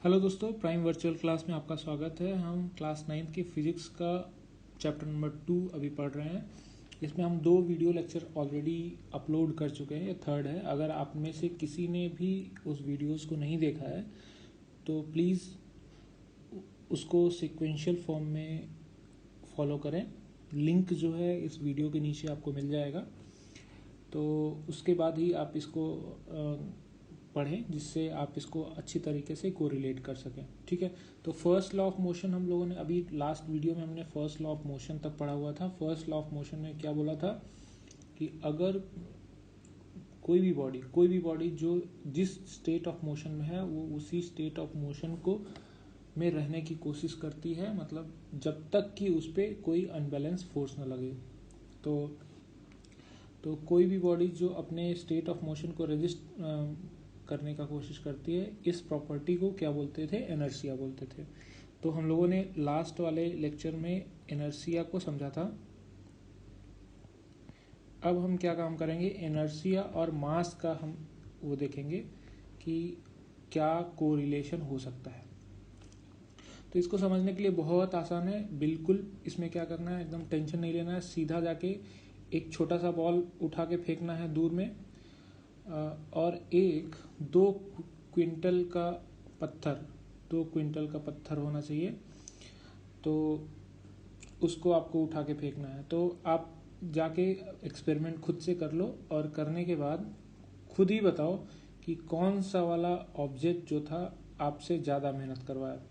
Hello दोस्तों, prime virtual class में आपका स्वागत है। हम क्लास 9th की फिजिक्स का चैप्टर नंबर 2 अभी पढ़ रहे हैं। इसमें हम 2 वीडियो लेक्चर ऑलरेडी अपलोड कर चुके हैं, ये थर्ड है। अगर आप में से किसी ने भी उस वीडियोस को नहीं देखा है तो प्लीज़ उसको सिक्वेंशियल फॉर्म में फॉलो करें। लिंक जो है इस वीडियो के नीचे आपको मिल जाएगा, तो उसके बाद ही आप इसको पढ़ें, जिससे आप इसको अच्छी तरीके से कोरिलेट कर सकें। ठीक है, तो फर्स्ट लॉ ऑफ मोशन हम लोगों ने अभी लास्ट वीडियो में हमने फर्स्ट लॉ ऑफ मोशन तक पढ़ा हुआ था। फर्स्ट लॉ ऑफ मोशन में क्या बोला था कि अगर कोई भी बॉडी जो जिस स्टेट ऑफ मोशन में है वो उसी स्टेट ऑफ मोशन को में रहने की कोशिश करती है, मतलब जब तक कि उस पर कोई अनबैलेंस फोर्स न लगे। तो कोई भी बॉडी जो अपने स्टेट ऑफ मोशन को रेजिस्ट करने का कोशिश करती है, इस प्रॉपर्टी को क्या बोलते थे? इनर्शिया बोलते थे। तो हम लोगों ने लास्ट वाले लेक्चर में इनर्शिया को समझा था। अब हम क्या काम करेंगे, इनर्शिया और मास का हम वो देखेंगे कि क्या कोरिलेशन हो सकता है। तो इसको समझने के लिए बहुत आसान है, बिल्कुल इसमें क्या करना है, एकदम टेंशन नहीं लेना है। सीधा जाके एक छोटा सा बॉल उठा के फेंकना है दूर में, और 2 क्विंटल का पत्थर होना चाहिए, तो उसको आपको उठा के फेंकना है। तो आप जाके एक्सपेरिमेंट खुद से कर लो, और करने के बाद खुद ही बताओ कि कौन सा वाला ऑब्जेक्ट जो था आपसे ज़्यादा मेहनत करवाया।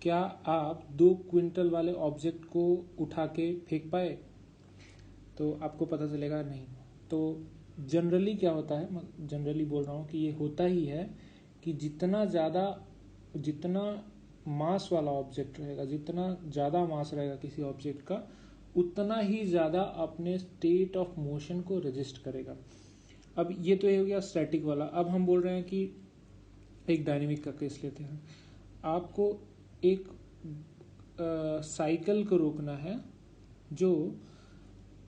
क्या आप 2 क्विंटल वाले ऑब्जेक्ट को उठा के फेंक पाए? तो आपको पता चलेगा नहीं। तो जनरली क्या होता है, जनरली बोल रहा हूँ कि ये होता ही है कि जितना मास वाला ऑब्जेक्ट रहेगा, जितना ज़्यादा मास रहेगा किसी ऑब्जेक्ट का, उतना ही ज़्यादा अपने स्टेट ऑफ मोशन को रजिस्ट करेगा। अब ये तो ये हो गया स्टैटिक वाला। अब हम बोल रहे हैं कि एक डायनेमिक का केस लेते हैं। आपको एक साइकिल को रोकना है जो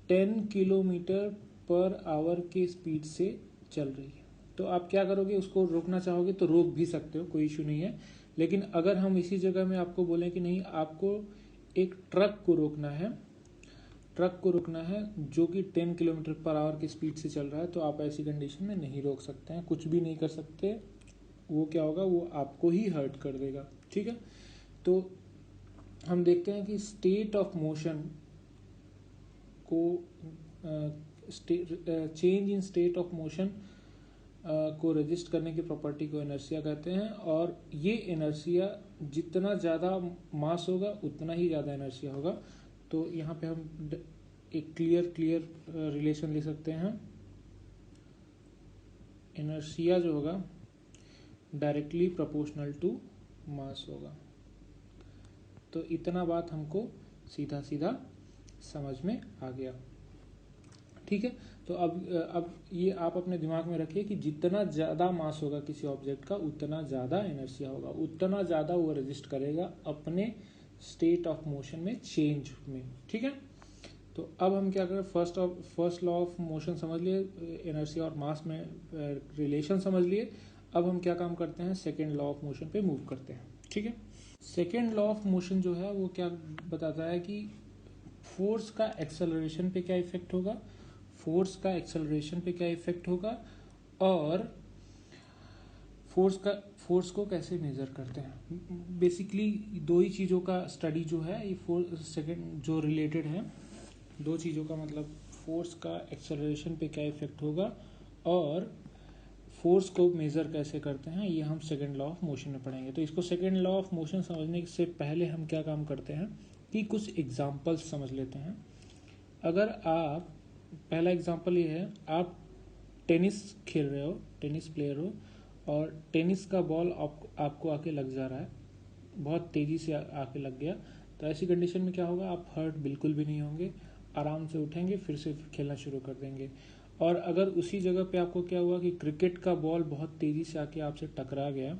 10 किलोमीटर पर आवर के स्पीड से चल रही है। तो आप क्या करोगे, उसको रोकना चाहोगे तो रोक भी सकते हो, कोई इशू नहीं है। लेकिन अगर हम इसी जगह में आपको बोलें कि नहीं, आपको एक ट्रक को रोकना है जो कि 10 किलोमीटर पर आवर की स्पीड से चल रहा है, तो आप ऐसी कंडीशन में नहीं रोक सकते हैं, कुछ भी नहीं कर सकते। वो क्या होगा, वो आपको ही हर्ट कर देगा। ठीक है, तो हम देखते हैं कि स्टेट ऑफ मोशन को change in state of motion को रजिस्ट करने की प्रॉपर्टी को इनर्शिया कहते हैं। और ये इनर्शिया जितना ज़्यादा मास होगा उतना ही ज़्यादा इनर्शिया होगा। तो यहाँ पे हम एक क्लियर रिलेशन ले सकते हैं। इनर्शिया जो होगा डायरेक्टली प्रोपोर्शनल टू मास होगा। तो इतना बात हमको सीधा सीधा समझ में आ गया। ठीक है, तो अब ये आप अपने दिमाग में रखिए कि जितना ज़्यादा मास होगा किसी ऑब्जेक्ट का, उतना ज़्यादा इनर्शिया होगा, उतना ज़्यादा वो रेजिस्ट करेगा अपने स्टेट ऑफ मोशन में चेंज में। ठीक है, तो अब हम क्या करें, फर्स्ट लॉ ऑफ मोशन समझ लिए, इनर्शिया और मास में रिलेशन समझ लिए। अब हम क्या काम करते हैं, सेकेंड लॉ ऑफ मोशन पे मूव करते हैं। ठीक है, सेकेंड लॉ ऑफ मोशन जो है वो क्या बताता है कि फोर्स का एक्सेलरेशन पे क्या इफेक्ट होगा, और फोर्स को कैसे मेजर करते हैं। बेसिकली 2 ही चीज़ों का स्टडी जो है ये सेकेंड जो रिलेटेड है, 2 चीज़ों का, मतलब फोर्स का एक्सेलरेशन पे क्या इफेक्ट होगा और फोर्स को मेजर कैसे करते हैं, ये हम सेकेंड लॉ ऑफ मोशन में पढ़ेंगे। तो इसको सेकेंड लॉ ऑफ मोशन समझने से पहले हम क्या काम करते हैं कि कुछ एग्जाम्पल्स समझ लेते हैं। अगर आप, पहला एग्जाम्पल ये है, आप टेनिस खेल रहे हो, टेनिस प्लेयर हो, और टेनिस का बॉल आपको आके लग जा रहा है, बहुत तेज़ी से आके लग गया। तो ऐसी कंडीशन में क्या होगा, आप हर्ट बिल्कुल भी नहीं होंगे, आराम से उठेंगे, फिर से खेलना शुरू कर देंगे। और अगर उसी जगह पे आपको क्या हुआ कि क्रिकेट का बॉल बहुत तेज़ी से आके आपसे टकरा गया,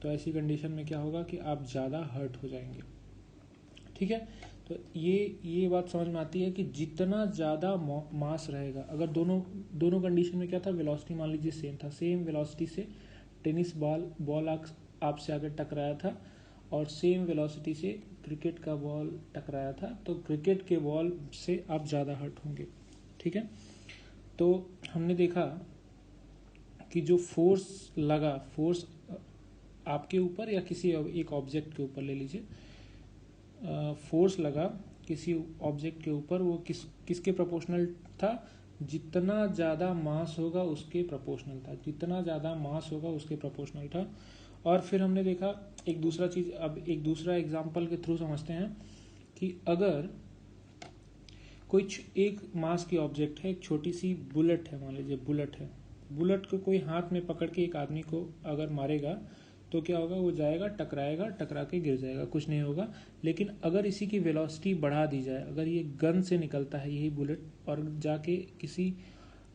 तो ऐसी कंडीशन में क्या होगा कि आप ज़्यादा हर्ट हो जाएंगे। ठीक है, तो ये बात समझ में आती है कि जितना ज़्यादा मास रहेगा, अगर दोनों कंडीशन में क्या था, वेलोसिटी मान लीजिए सेम था, सेम वेलोसिटी से टेनिस बॉल आपसे आगे टकराया था और सेम वेलोसिटी से क्रिकेट का बॉल टकराया था, तो क्रिकेट के बॉल से आप ज़्यादा हर्ट होंगे। ठीक है, तो हमने देखा कि जो फोर्स लगा, फोर्स आपके ऊपर या किसी एक ऑब्जेक्ट के ऊपर ले लीजिए, फोर्स लगा किसी ऑब्जेक्ट के ऊपर, वो किसके प्रोपोर्शनल था? जितना ज़्यादा मास होगा उसके प्रोपोर्शनल था, जितना ज़्यादा मास होगा उसके प्रोपोर्शनल था। और फिर हमने देखा एक दूसरा चीज़, अब एक दूसरा एग्जांपल के थ्रू समझते हैं कि अगर कोई एक मास की ऑब्जेक्ट है, एक छोटी सी बुलेट है, मान लीजिए बुलेट है, बुलेट को कोई हाथ में पकड़ के एक आदमी को अगर मारेगा तो क्या होगा? वो जाएगा, टकराएगा, टकरा के गिर जाएगा, कुछ नहीं होगा। लेकिन अगर इसी की वेलोसिटी बढ़ा दी जाए, अगर ये गन से निकलता है यही बुलेट और जाके किसी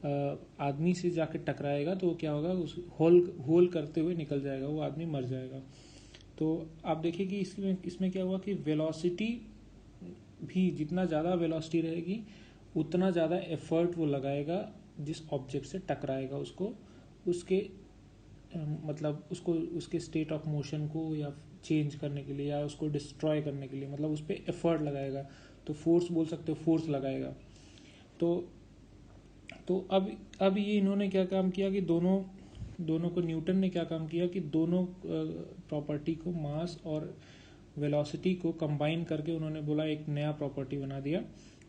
आदमी से जाके टकराएगा तो क्या होगा? उस होल करते हुए निकल जाएगा, वो आदमी मर जाएगा। तो आप देखिए कि इसमें क्या हुआ कि वेलोसिटी भी, जितना ज़्यादा वेलोसिटी रहेगी उतना ज़्यादा एफर्ट वो लगाएगा जिस ऑब्जेक्ट से टकराएगा उसको, उसके मतलब उसको, उसके स्टेट ऑफ मोशन को या चेंज करने के लिए या उसको डिस्ट्रॉय करने के लिए, मतलब उस पर एफर्ट लगाएगा। तो फोर्स बोल सकते हो, फोर्स लगाएगा। तो अब ये इन्होंने क्या काम किया कि दोनों को, न्यूटन ने क्या काम किया कि दोनों प्रॉपर्टी को, मास और वेलोसिटी को कंबाइन करके उन्होंने बोला, एक नया प्रॉपर्टी बना दिया।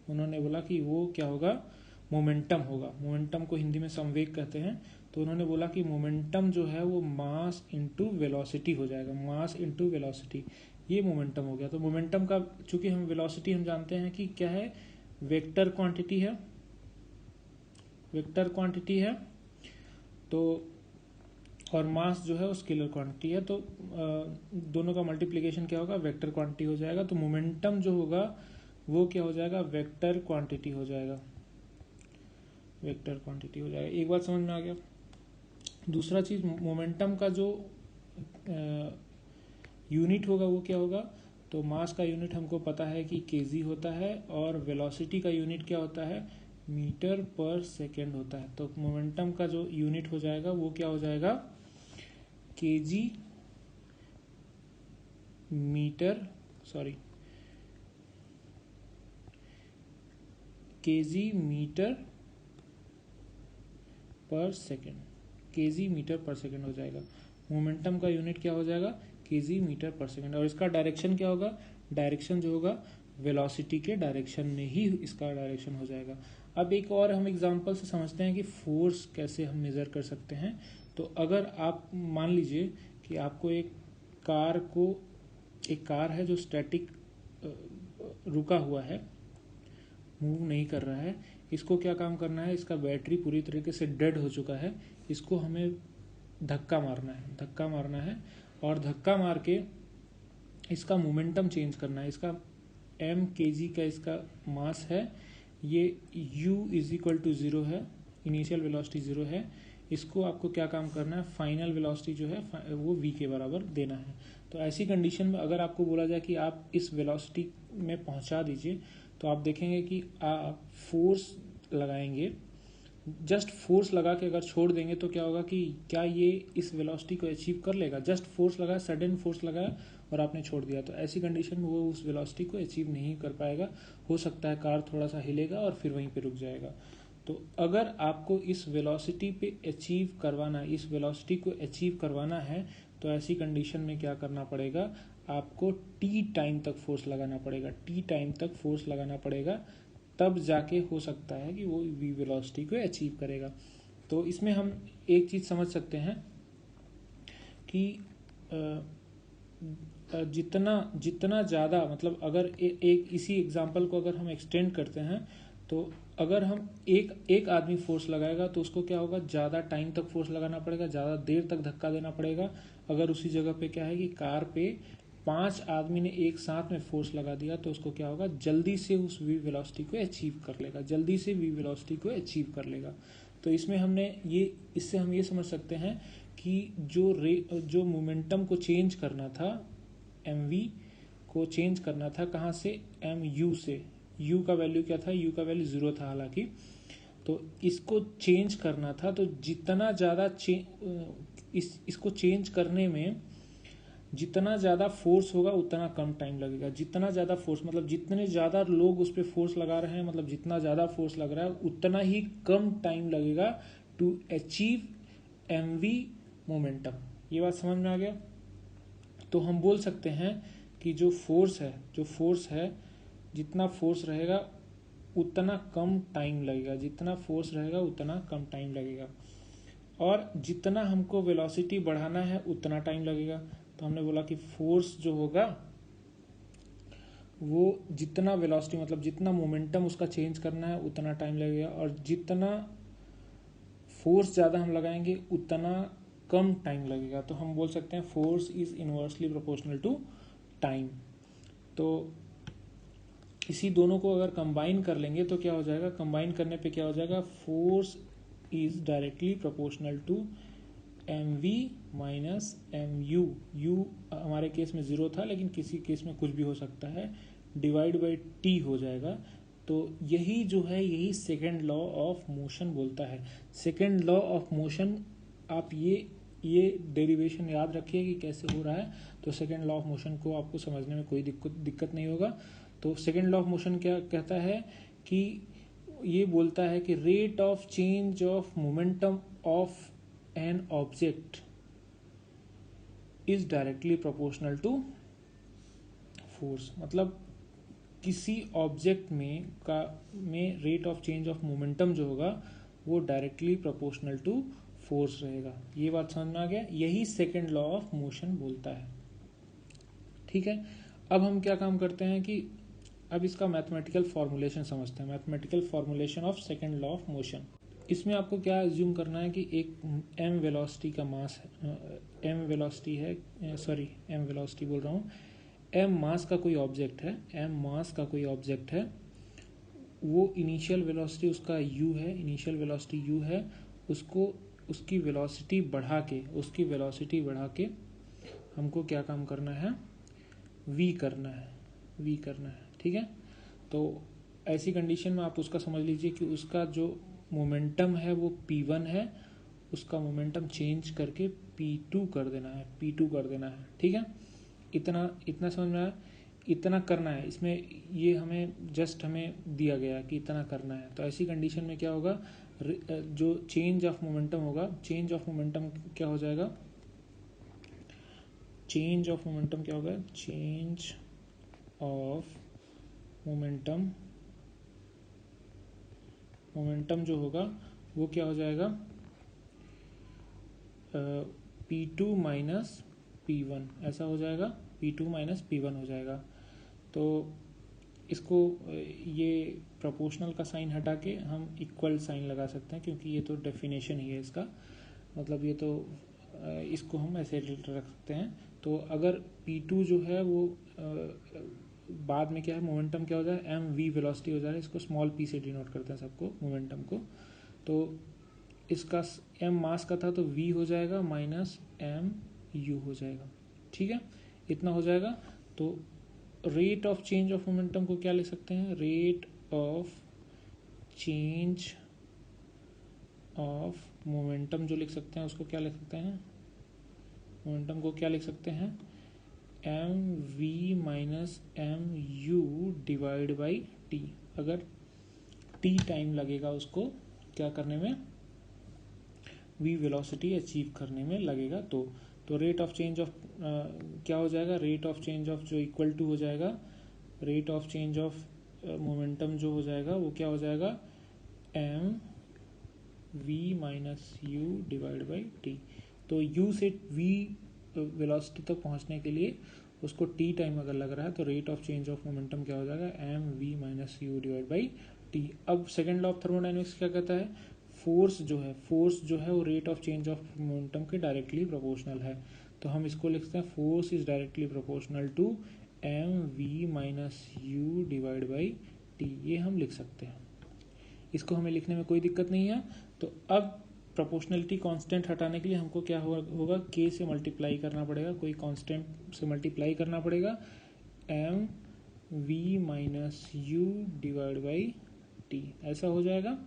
उन्होंने बोला कि वो क्या होगा? मोमेंटम होगा। मोमेंटम को हिंदी में संवेग कहते हैं। तो उन्होंने बोला कि मोमेंटम जो है वो मास इंटू वेलोसिटी हो जाएगा, मास इंटू वेलोसिटी, ये मोमेंटम हो गया। तो मोमेंटम का, चूंकि हम वेलोसिटी हम जानते हैं कि क्या है? वेक्टर क्वांटिटी है, वेक्टर क्वांटिटी है। तो और मास जो है वो स्केलर क्वांटिटी है। तो दोनों का मल्टीप्लिकेशन क्या होगा? वेक्टर क्वांटिटी हो जाएगा। तो मोमेंटम जो होगा वो क्या हो जाएगा? वेक्टर क्वांटिटी हो जाएगा, वेक्टर क्वांटिटी हो जाएगा। एक बात समझ में आ गया। दूसरा चीज, मोमेंटम का जो यूनिट होगा वो क्या होगा? तो मास का यूनिट हमको पता है कि केजी होता है, और वेलोसिटी का यूनिट क्या होता है? मीटर पर सेकेंड होता है। तो मोमेंटम का जो यूनिट हो जाएगा वो क्या हो जाएगा? KG metre, sorry, KG metre per second, KG metre per second हो जाएगा। मोमेंटम का यूनिट क्या हो जाएगा? KG metre per second. और इसका डायरेक्शन क्या होगा? डायरेक्शन जो होगा वेलोसिटी के डायरेक्शन में ही इसका डायरेक्शन हो जाएगा। अब एक और हम एग्जांपल से समझते हैं कि फोर्स कैसे हम मेजर कर सकते हैं। तो अगर आप मान लीजिए कि आपको एक कार है जो स्टैटिक रुका हुआ है, मूव नहीं कर रहा है, इसको क्या काम करना है? इसका बैटरी पूरी तरीके से डेड हो चुका है, इसको हमें धक्का मारना है, धक्का मारना है, और धक्का मार के इसका मोमेंटम चेंज करना है। इसका m kg का इसका मास है, ये u इज इक्वल टू 0 है, इनिशियल वेलोसिटी 0 है। इसको आपको क्या काम करना है? फाइनल वेलोसिटी जो है वो v के बराबर देना है। तो ऐसी कंडीशन में अगर आपको बोला जाए कि आप इस वेलोसिटी में पहुंचा दीजिए, तो आप देखेंगे कि आप फोर्स लगाएंगे, जस्ट फोर्स लगा के अगर छोड़ देंगे तो क्या होगा कि क्या ये इस वेलोसिटी को अचीव कर लेगा? जस्ट फोर्स लगाया, सडन फोर्स लगाया और आपने छोड़ दिया, तो ऐसी कंडीशन में वो उस वेलोसिटी को अचीव नहीं कर पाएगा। हो सकता है कार थोड़ा सा हिलेगा और फिर वहीं पे रुक जाएगा। तो अगर आपको इस वेलोसिटी पे अचीव करवाना, इस वेलोसिटी को अचीव करवाना है, तो ऐसी कंडीशन में क्या करना पड़ेगा? आपको टी टाइम तक फोर्स लगाना पड़ेगा, टी टाइम तक फोर्स लगाना पड़ेगा, तब जाके हो सकता है कि वो वी वेलोसिटी को अचीव करेगा। तो इसमें हम एक चीज समझ सकते हैं कि जितना ज़्यादा, मतलब अगर एक इसी एग्जांपल को अगर हम एक्सटेंड करते हैं, तो अगर हम एक आदमी फोर्स लगाएगा तो उसको क्या होगा? ज़्यादा टाइम तक फोर्स लगाना पड़ेगा, ज़्यादा देर तक धक्का देना पड़ेगा। अगर उसी जगह पे क्या है कि कार पे 5 आदमी ने एक साथ में फोर्स लगा दिया, तो उसको क्या होगा? जल्दी से उस वी वेलोसिटी को अचीव कर लेगा, जल्दी से वी वेलोसिटी को अचीव कर लेगा। तो इसमें इससे हम ये समझ सकते हैं कि जो मोमेंटम को चेंज करना था, mv को चेंज करना था कहाँ से? mu से। u का वैल्यू क्या था? u का वैल्यू 0 था हालांकि। तो इसको चेंज करना था, तो जितना ज़्यादा इसको चेंज करने में जितना ज़्यादा फोर्स होगा उतना कम टाइम लगेगा। जितना ज़्यादा फोर्स मतलब जितने ज़्यादा लोग उस पर फोर्स लगा रहे हैं, मतलब जितना ज़्यादा फोर्स लग रहा है उतना ही कम टाइम लगेगा टू अचीव mv मोमेंटम। ये बात समझ में आ गया? तो हम बोल सकते हैं कि जो फोर्स है जितना फोर्स रहेगा उतना कम टाइम लगेगा, जितना फोर्स रहेगा उतना कम टाइम लगेगा, और जितना हमको वेलोसिटी बढ़ाना है उतना टाइम लगेगा। तो हमने बोला कि फोर्स जो होगा वो जितना वेलोसिटी मतलब जितना मोमेंटम उसका चेंज करना है उतना टाइम लगेगा, और जितना फोर्स ज़्यादा हम लगाएंगे उतना कम टाइम लगेगा। तो हम बोल सकते हैं force is inversely proportional to time. तो इसी दोनों को अगर कंबाइन कर लेंगे तो क्या हो जाएगा, कंबाइन करने पे क्या हो जाएगा, force is directly proportional to mv minus mu। u हमारे केस में 0 था लेकिन किसी केस में कुछ भी हो सकता है, डिवाइड बाई t हो जाएगा। तो यही जो है यही सेकेंड लॉ ऑफ मोशन बोलता है। सेकेंड लॉ ऑफ मोशन, आप ये डेरिवेशन याद रखिए कि कैसे हो रहा है। तो सेकेंड लॉ ऑफ मोशन को आपको समझने में कोई दिक्कत नहीं होगा। तो सेकेंड लॉ ऑफ मोशन क्या कहता है कि ये बोलता है कि rate of change of momentum of an object is directly proportional to force. मतलब किसी ऑब्जेक्ट में rate of change of momentum जो होगा वो डायरेक्टली प्रोपोर्शनल टू फोर्स रहेगा। ये बात समझ में आ गया? यही सेकेंड लॉ ऑफ मोशन बोलता है। ठीक है, अब हम क्या काम करते हैं कि अब इसका मैथमेटिकल फॉर्मुलेशन समझते हैं। Mathematical formulation of second law of motion. इसमें आपको क्या एज्यूम करना है कि एक m वेलोसिटी का मास है, m वेलोसिटी बोल रहा हूँ, m मास का कोई ऑब्जेक्ट है, m मास का कोई ऑब्जेक्ट है, वो इनिशियल वेलोसिटी उसका u है, इनिशियल वेलोसिटी u है, उसको उसकी वेलोसिटी बढ़ा के हमको क्या काम करना है, v करना है। ठीक है, तो ऐसी कंडीशन में आप उसका समझ लीजिए कि उसका जो मोमेंटम है वो p1 है, उसका मोमेंटम चेंज करके p2 कर देना है। ठीक है, इतना समझ में आया? इतना करना है इसमें, ये हमें दिया गया कि इतना करना है। तो ऐसी कंडीशन में क्या होगा, जो चेंज ऑफ मोमेंटम होगा, चेंज ऑफ मोमेंटम क्या हो जाएगा, चेंज ऑफ मोमेंटम मोमेंटम जो होगा वो क्या हो जाएगा, P2 माइनस P1 ऐसा हो जाएगा, P2 माइनस P1 हो जाएगा। तो इसको ये प्रोपोर्शनल का साइन हटा के हम इक्वल साइन लगा सकते हैं, क्योंकि ये तो डेफिनेशन ही है इसका, मतलब ये तो इसको हम ऐसे रख सकते हैं। तो अगर P2 जो है वो बाद में क्या है, मोमेंटम क्या हो जाए, mv वेलोसिटी हो जाए, इसको स्मॉल p से डिनोट करते हैं सबको, मोमेंटम को। तो इसका m मास का था तो v हो जाएगा माइनस mu हो जाएगा। ठीक है, इतना हो जाएगा। तो rate of change of momentum को क्या लिख सकते हैं, rate of change of momentum जो लिख सकते हैं उसको क्या लिख सकते हैं, मोमेंटम को क्या लिख सकते हैं, mv minus mu divide by t। अगर t टाइम लगेगा उसको क्या करने में, v वेलोसिटी अचीव करने में लगेगा। तो रेट ऑफ चेंज ऑफ क्या हो जाएगा, रेट ऑफ चेंज ऑफ जो इक्वल टू हो जाएगा, rate of change of momentum जो हो जाएगा वो क्या हो जाएगा, mv minus u divide by t। तो u से v वेलोसिटी तक पहुंचने के लिए उसको t टाइम अगर लग रहा है तो rate of change of momentum क्या हो जाएगा, mv minus u divide by t। अब सेकेंड लॉ ऑफ थर्मोडायनेमिक्स क्या कहता है, फोर्स जो है वो rate of change of momentum के डायरेक्टली प्रोपोर्शनल है। तो हम इसको लिखते हैं force is directly proportional to mv minus u divide by t। ये हम लिख सकते हैं, इसको हमें लिखने में कोई दिक्कत नहीं है। तो अब प्रोपोर्शनलिटी कांस्टेंट हटाने के लिए हमको क्या होगा, k से मल्टीप्लाई करना पड़ेगा, कोई कांस्टेंट से मल्टीप्लाई करना पड़ेगा, mv minus u divide by t ऐसा हो जाएगा।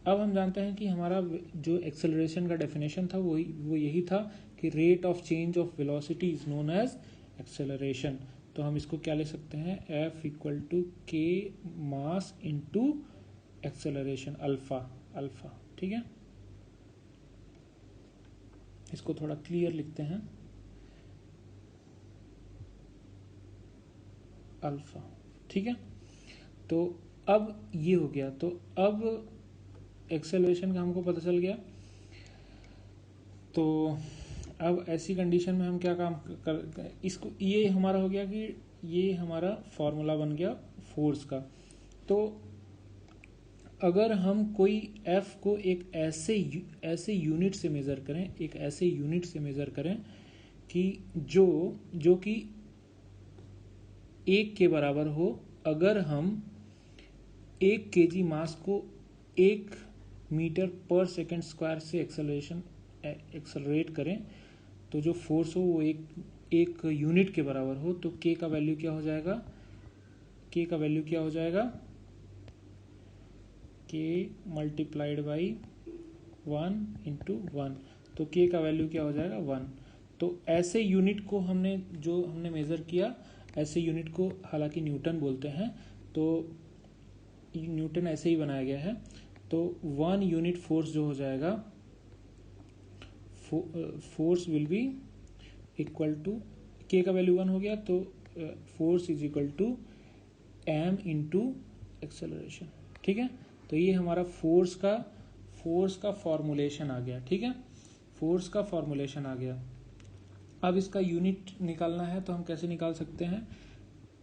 अब हम जानते हैं कि हमारा जो एक्सेलरेशन का डेफिनेशन था वो यही था कि rate of change of velocity is known as acceleration. तो हम इसको क्या लिख सकते हैं, F इक्वल टू के mass into acceleration alpha, alpha. ठीक है, इसको थोड़ा क्लियर लिखते हैं, अल्फा। ठीक है, तो अब ये हो गया, तो अब एक्सेलरेशन का हमको पता चल गया। तो अब ऐसी कंडीशन में हम क्या काम कर इसको, ये हमारा हो गया कि ये हमारा फॉर्मूला बन गया फोर्स का। तो अगर हम कोई F को एक ऐसे यूनिट से मेज़र करें, एक ऐसे यूनिट से मेज़र करें कि जो कि 1 के बराबर हो, अगर हम 1 kg मास को 1 मीटर पर सेकेंड स्क्वायर से एक्सेलरेट करें, तो जो फोर्स हो वो एक यूनिट के बराबर हो, तो K का वैल्यू क्या हो जाएगा, K का वैल्यू क्या हो जाएगा, K मल्टीप्लाइड बाई 1 इंटू 1, तो K का वैल्यू क्या हो जाएगा 1। तो ऐसे यूनिट को हमने मेज़र किया, ऐसे यूनिट को हालांकि न्यूटन बोलते हैं, तो न्यूटन ऐसे ही बनाया गया है। तो 1 यूनिट फोर्स जो हो जाएगा, force will be equal to, K का वैल्यू 1 हो गया, तो force is equal to m into acceleration. ठीक है, तो ये हमारा फोर्स का फॉर्मूलेशन आ गया। ठीक है, फोर्स का फॉर्मूलेशन आ गया। अब इसका यूनिट निकालना है, तो हम कैसे निकाल सकते हैं,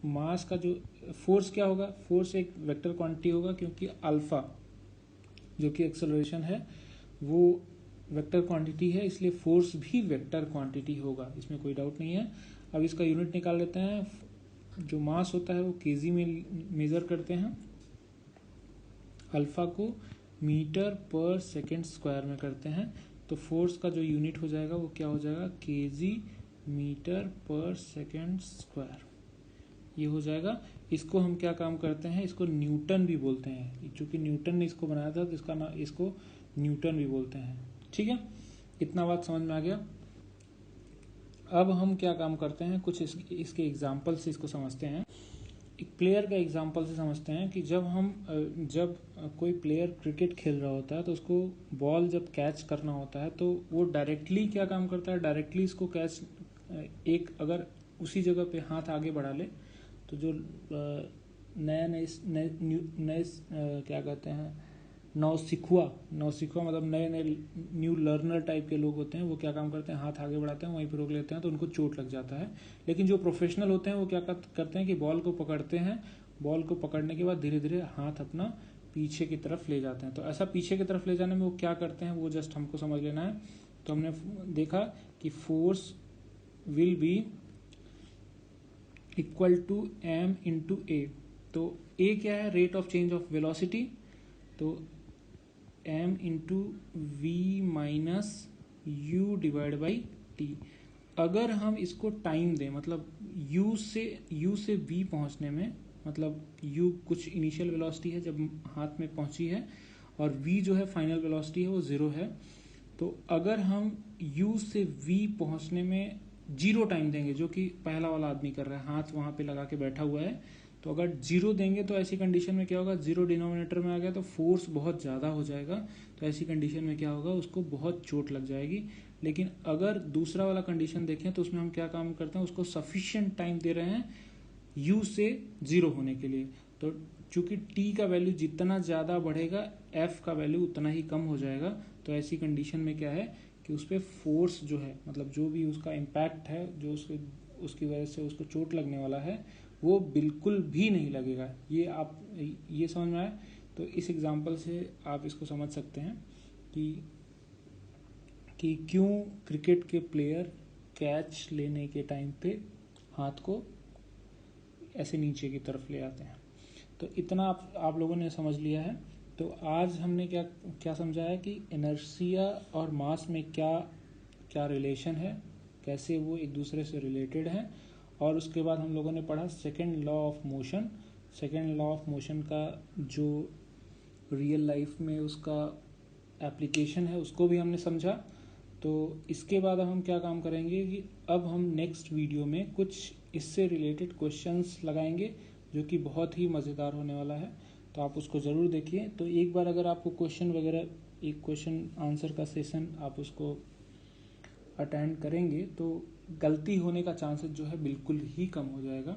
मास का जो फोर्स क्या होगा, फोर्स एक वेक्टर क्वांटिटी होगा, क्योंकि अल्फा जो कि एक्सेलरेशन है वो वेक्टर क्वांटिटी है, इसलिए फोर्स भी वेक्टर क्वांटिटी होगा, इसमें कोई डाउट नहीं है। अब इसका यूनिट निकाल लेते हैं। जो मास होता है वो केजी में मेजर करते हैं, अल्फा को मीटर पर सेकेंड स्क्वायर में करते हैं, तो फोर्स का जो यूनिट हो जाएगा वो क्या हो जाएगा, KG metre per second square, ये हो जाएगा। इसको हम क्या काम करते हैं, इसको न्यूटन भी बोलते हैं, चूंकि न्यूटन ने इसको बनाया था, तो इसका नाम, इसको न्यूटन भी बोलते हैं। ठीक है, इतना बात समझ में आ गया। अब हम क्या काम करते हैं, कुछ इसके एग्जाम्पल से इसको समझते हैं। एक प्लेयर का एग्जाम्पल से समझते हैं कि जब कोई प्लेयर क्रिकेट खेल रहा होता है, तो उसको बॉल जब कैच करना होता है, तो वो डायरेक्टली क्या काम करता है, डायरेक्टली इसको कैच, एक अगर उसी जगह पे हाथ आगे बढ़ा ले, तो जो नए क्या कहते हैं, नौसिखुआ मतलब नए न्यू लर्नर टाइप के लोग होते हैं, वो क्या काम करते हैं, हाथ आगे बढ़ाते हैं, वहीं पर रोक लेते हैं, तो उनको चोट लग जाता है। लेकिन जो प्रोफेशनल होते हैं वो क्या करते हैं कि बॉल को पकड़ते हैं, बॉल को पकड़ने के बाद धीरे धीरे हाथ अपना पीछे की तरफ ले जाते हैं। तो ऐसा पीछे की तरफ ले जाने में वो क्या करते हैं, वो जस्ट हमको समझ लेना है। तो हमने देखा कि force will be equal to m into a. तो a क्या है, rate of change of velocity, तो m into v minus u divide by t. अगर हम इसको टाइम दें, मतलब u से v पहुंचने में, मतलब u कुछ इनिशियल वेलोसिटी है जब हाथ में पहुंची है, और v जो है फाइनल वेलोसिटी है, वो 0 है। तो अगर हम u से v पहुंचने में 0 टाइम देंगे, जो कि पहला वाला आदमी कर रहा है, हाथ वहां पे लगा के बैठा हुआ है, तो अगर 0 देंगे तो ऐसी कंडीशन में क्या होगा, 0 डिनोमिनेटर में आ गया तो फोर्स बहुत ज़्यादा हो जाएगा, तो ऐसी कंडीशन में क्या होगा, उसको बहुत चोट लग जाएगी। लेकिन अगर दूसरा वाला कंडीशन देखें, तो उसमें हम क्या काम करते हैं, उसको सफिशिएंट टाइम दे रहे हैं u से 0 होने के लिए। तो चूंकि t का वैल्यू जितना ज़्यादा बढ़ेगा, f का वैल्यू उतना ही कम हो जाएगा। तो ऐसी कंडीशन में क्या है कि उस पर फोर्स जो है, मतलब जो भी उसका इम्पैक्ट है, जो उसकी वजह से उसको चोट लगने वाला है, वो बिल्कुल भी नहीं लगेगा। ये समझ में आए। तो इस एग्जांपल से आप इसको समझ सकते हैं कि क्यों क्रिकेट के प्लेयर कैच लेने के टाइम पे हाथ को ऐसे नीचे की तरफ ले आते हैं। तो इतना आप लोगों ने समझ लिया है। तो आज हमने क्या समझा है कि इनर्शिया और मास में क्या रिलेशन है, कैसे वो एक दूसरे से रिलेटेड हैं। और उसके बाद हम लोगों ने पढ़ा second law of motion. Second law of motion का जो रियल लाइफ में उसका एप्लीकेशन है, उसको भी हमने समझा। तो इसके बाद हम क्या काम करेंगे कि अब हम नेक्स्ट वीडियो में कुछ इससे रिलेटेड क्वेश्चंस लगाएंगे जो कि बहुत ही मज़ेदार होने वाला है, तो आप उसको ज़रूर देखिए। तो एक बार अगर आपको क्वेश्चन वगैरह, एक क्वेश्चन आंसर का सेशन आप उसको अटेंड करेंगे तो गलती होने का चांसेस जो है बिल्कुल ही कम हो जाएगा।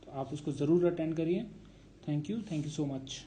तो आप उसको ज़रूर अटेंड करिए। Thank you so much.